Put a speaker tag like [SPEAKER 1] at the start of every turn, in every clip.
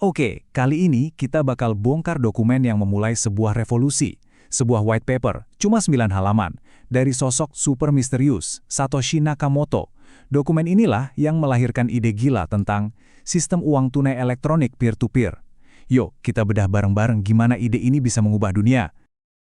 [SPEAKER 1] Oke, kali ini kita bakal bongkar dokumen yang memulai sebuah revolusi. Sebuah white paper, cuma 9 halaman, dari sosok super misterius, Satoshi Nakamoto. Dokumen inilah yang melahirkan ide gila tentang sistem uang tunai elektronik peer-to-peer. Yuk, kita bedah bareng-bareng gimana ide ini bisa mengubah dunia.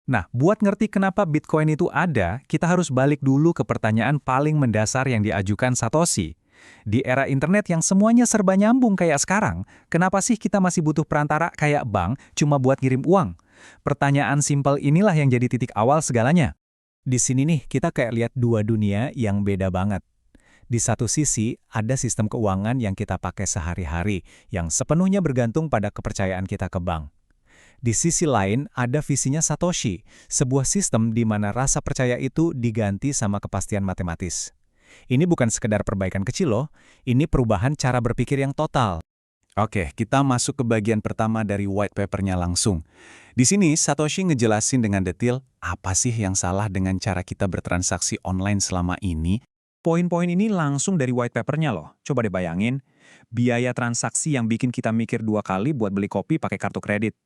[SPEAKER 1] Nah, buat ngerti kenapa Bitcoin itu ada, kita harus balik dulu ke pertanyaan paling mendasar yang diajukan Satoshi. Di era internet yang semuanya serba nyambung kayak sekarang, kenapa sih kita masih butuh perantara kayak bank cuma buat ngirim uang? Pertanyaan simpel inilah yang jadi titik awal segalanya. Di sini nih, kita kayak lihat dua dunia yang beda banget. Di satu sisi, ada sistem keuangan yang kita pakai sehari-hari, yang sepenuhnya bergantung pada kepercayaan kita ke bank. Di sisi lain, ada visinya Satoshi, sebuah sistem di mana rasa percaya itu diganti sama kepastian matematis. Ini bukan sekedar perbaikan kecil loh, ini perubahan cara berpikir yang total. Oke, kita masuk ke bagian pertama dari white paper-nya langsung. Di sini, Satoshi ngejelasin dengan detail apa sih yang salah dengan cara kita bertransaksi online selama ini. Poin-poin ini langsung dari white paper-nya loh. Coba deh bayangin, biaya transaksi yang bikin kita mikir 2 kali buat beli kopi pakai kartu kredit.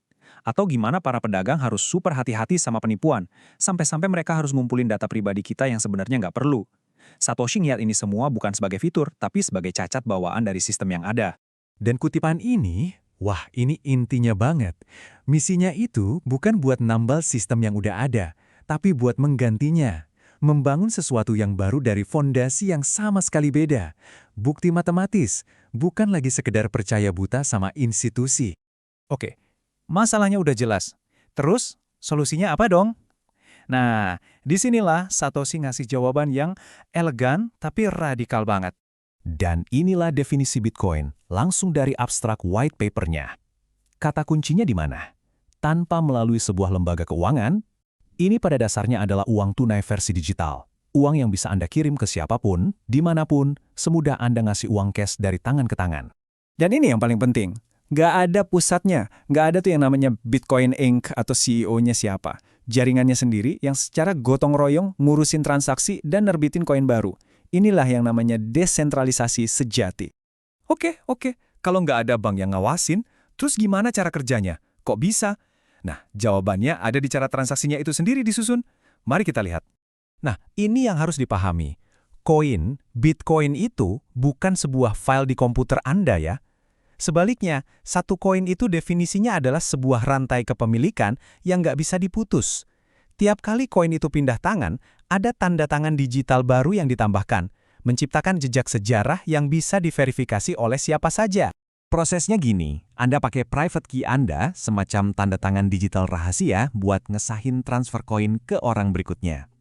[SPEAKER 1] Atau gimana para pedagang harus super hati-hati sama penipuan, sampai-sampai mereka harus ngumpulin data pribadi kita yang sebenarnya nggak perlu. Satoshi ngeliat ini semua bukan sebagai fitur, tapi sebagai cacat bawaan dari sistem yang ada. Dan kutipan ini, wah ini intinya banget. Misinya itu bukan buat nambal sistem yang udah ada, tapi buat menggantinya. Membangun sesuatu yang baru dari fondasi yang sama sekali beda. Bukti matematis, bukan lagi sekedar percaya buta sama institusi. Oke, masalahnya udah jelas. Terus, solusinya apa dong? Nah, disinilah Satoshi ngasih jawaban yang elegan tapi radikal banget. Dan inilah definisi Bitcoin, langsung dari abstrak white paper-nya. Kata kuncinya di mana? Tanpa melalui sebuah lembaga keuangan, ini pada dasarnya adalah uang tunai versi digital. Uang yang bisa Anda kirim ke siapapun, dimanapun, semudah Anda ngasih uang cash dari tangan ke tangan. Dan ini yang paling penting. Nggak ada pusatnya, nggak ada tuh yang namanya Bitcoin Inc. atau CEO-nya siapa. Jaringannya sendiri yang secara gotong royong ngurusin transaksi dan nerbitin koin baru. Inilah yang namanya desentralisasi sejati. Oke, kalau nggak ada bank yang ngawasin, terus gimana cara kerjanya? Kok bisa? Nah, jawabannya ada di cara transaksinya itu sendiri disusun. Mari kita lihat. Nah, ini yang harus dipahami. Bitcoin itu bukan sebuah file di komputer Anda ya. Sebaliknya, satu koin itu definisinya adalah sebuah rantai kepemilikan yang nggak bisa diputus. Tiap kali koin itu pindah tangan, ada tanda tangan digital baru yang ditambahkan, menciptakan jejak sejarah yang bisa diverifikasi oleh siapa saja. Prosesnya gini, Anda pakai private key Anda, semacam tanda tangan digital rahasia buat ngesahin transfer koin ke orang berikutnya.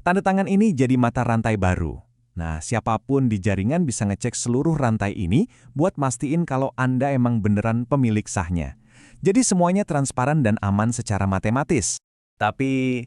[SPEAKER 1] Tanda tangan ini jadi mata rantai baru. Nah, siapapun di jaringan bisa ngecek seluruh rantai ini buat mastiin kalau Anda emang beneran pemilik sahnya. Jadi semuanya transparan dan aman secara matematis. Tapi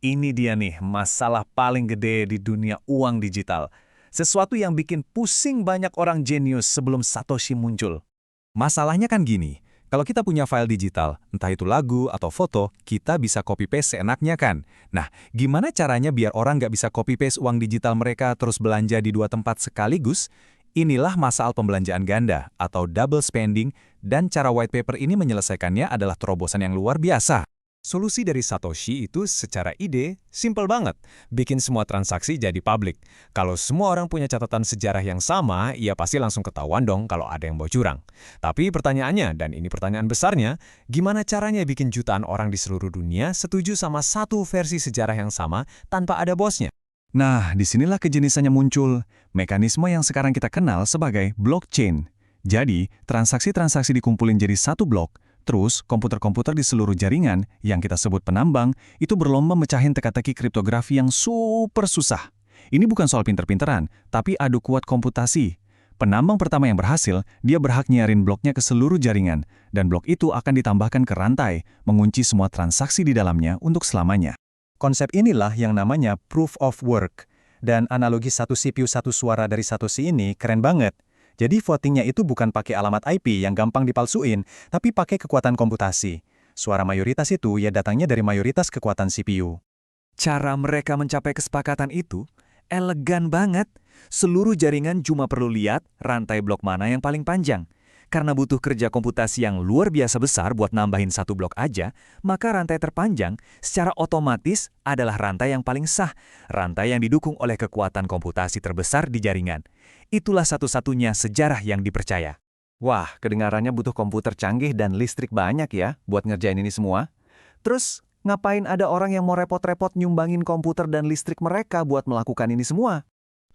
[SPEAKER 1] ini dia nih masalah paling gede di dunia uang digital. Sesuatu yang bikin pusing banyak orang jenius sebelum Satoshi muncul. Masalahnya kan gini. Kalau kita punya file digital, entah itu lagu atau foto, kita bisa copy-paste seenaknya kan? Nah, gimana caranya biar orang nggak bisa copy-paste uang digital mereka terus belanja di 2 tempat sekaligus? Inilah masalah pembelanjaan ganda atau double spending, dan cara white paper ini menyelesaikannya adalah terobosan yang luar biasa. Solusi dari Satoshi itu secara ide, simpel banget. Bikin semua transaksi jadi publik. Kalau semua orang punya catatan sejarah yang sama, ya pasti langsung ketahuan dong kalau ada yang mau curang. Tapi pertanyaannya, dan ini pertanyaan besarnya, gimana caranya bikin jutaan orang di seluruh dunia setuju sama satu versi sejarah yang sama tanpa ada bosnya? Nah, disinilah kejenisannya muncul. Mekanisme yang sekarang kita kenal sebagai blockchain. Jadi, transaksi-transaksi dikumpulin jadi satu blok. Terus, komputer-komputer di seluruh jaringan, yang kita sebut penambang, itu berlomba mecahin teka-teki kriptografi yang super susah. Ini bukan soal pinter-pinteran, tapi adu kuat komputasi. Penambang pertama yang berhasil, dia berhak nyiarin bloknya ke seluruh jaringan, dan blok itu akan ditambahkan ke rantai, mengunci semua transaksi di dalamnya untuk selamanya. Konsep inilah yang namanya proof of work. Dan analogi satu CPU satu suara dari Satoshi ini keren banget. Jadi votingnya itu bukan pakai alamat IP yang gampang dipalsuin, tapi pakai kekuatan komputasi. Suara mayoritas itu ya datangnya dari mayoritas kekuatan CPU. Cara mereka mencapai kesepakatan itu elegan banget. Seluruh jaringan cuma perlu lihat rantai blok mana yang paling panjang.
[SPEAKER 2] Karena butuh kerja komputasi yang luar biasa besar buat nambahin satu blok aja, maka rantai terpanjang secara otomatis adalah rantai yang paling sah, rantai yang didukung oleh kekuatan komputasi terbesar di jaringan. Itulah satu-satunya sejarah yang dipercaya.
[SPEAKER 3] Wah, kedengarannya butuh komputer canggih dan listrik banyak ya buat ngerjain ini semua. Terus, ngapain ada orang yang mau repot-repot nyumbangin komputer dan listrik mereka buat melakukan ini semua?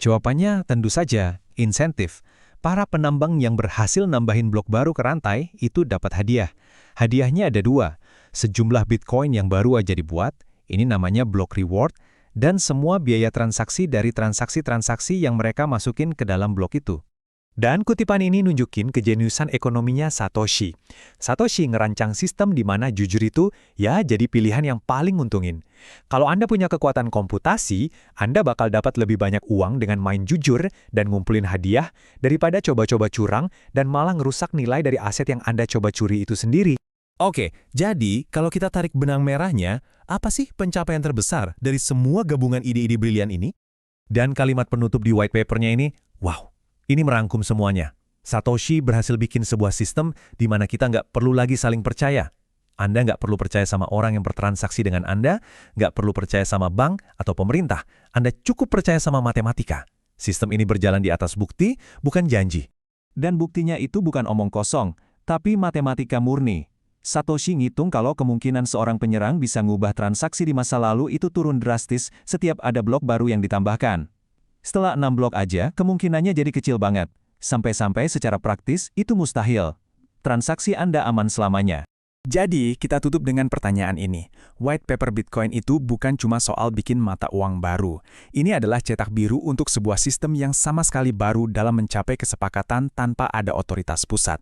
[SPEAKER 4] Jawabannya tentu saja, insentif. Para penambang yang berhasil nambahin blok baru ke rantai itu dapat hadiah. Hadiahnya ada dua, sejumlah Bitcoin yang baru aja dibuat, ini namanya block reward, dan semua biaya transaksi dari transaksi-transaksi yang mereka masukin ke dalam blok itu. Dan kutipan ini nunjukin kejeniusan ekonominya Satoshi. Satoshi ngerancang sistem di mana jujur itu ya jadi pilihan yang paling untungin. Kalau Anda punya kekuatan komputasi, Anda bakal dapat lebih banyak uang dengan main jujur dan ngumpulin hadiah daripada coba-coba curang dan malah ngerusak nilai dari aset yang Anda coba curi itu sendiri.
[SPEAKER 5] Oke, jadi kalau kita tarik benang merahnya, apa sih pencapaian terbesar dari semua gabungan ide-ide brilian ini? Dan kalimat penutup di white papernya ini, wow. Ini merangkum semuanya. Satoshi berhasil bikin sebuah sistem di mana kita nggak perlu lagi saling percaya. Anda nggak perlu percaya sama orang yang bertransaksi dengan Anda, nggak perlu percaya sama bank atau pemerintah. Anda cukup percaya sama matematika. Sistem ini berjalan di atas bukti, bukan janji.
[SPEAKER 1] Dan buktinya itu bukan omong kosong, tapi matematika murni. Satoshi ngitung kalau kemungkinan seorang penyerang bisa ngubah transaksi di masa lalu itu turun drastis setiap ada blok baru yang ditambahkan. Setelah 6 blok aja, kemungkinannya jadi kecil banget. Sampai-sampai secara praktis, itu mustahil. Transaksi Anda aman selamanya.
[SPEAKER 6] Jadi, kita tutup dengan pertanyaan ini. White paper Bitcoin itu bukan cuma soal bikin mata uang baru. Ini adalah cetak biru untuk sebuah sistem yang sama sekali baru dalam mencapai kesepakatan tanpa ada otoritas pusat.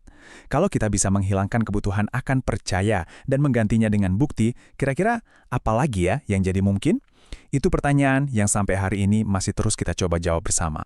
[SPEAKER 6] Kalau kita bisa menghilangkan kebutuhan akan percaya dan menggantinya dengan bukti, kira-kira apa lagi ya yang jadi mungkin? Itu pertanyaan yang sampai hari ini masih terus kita coba jawab bersama.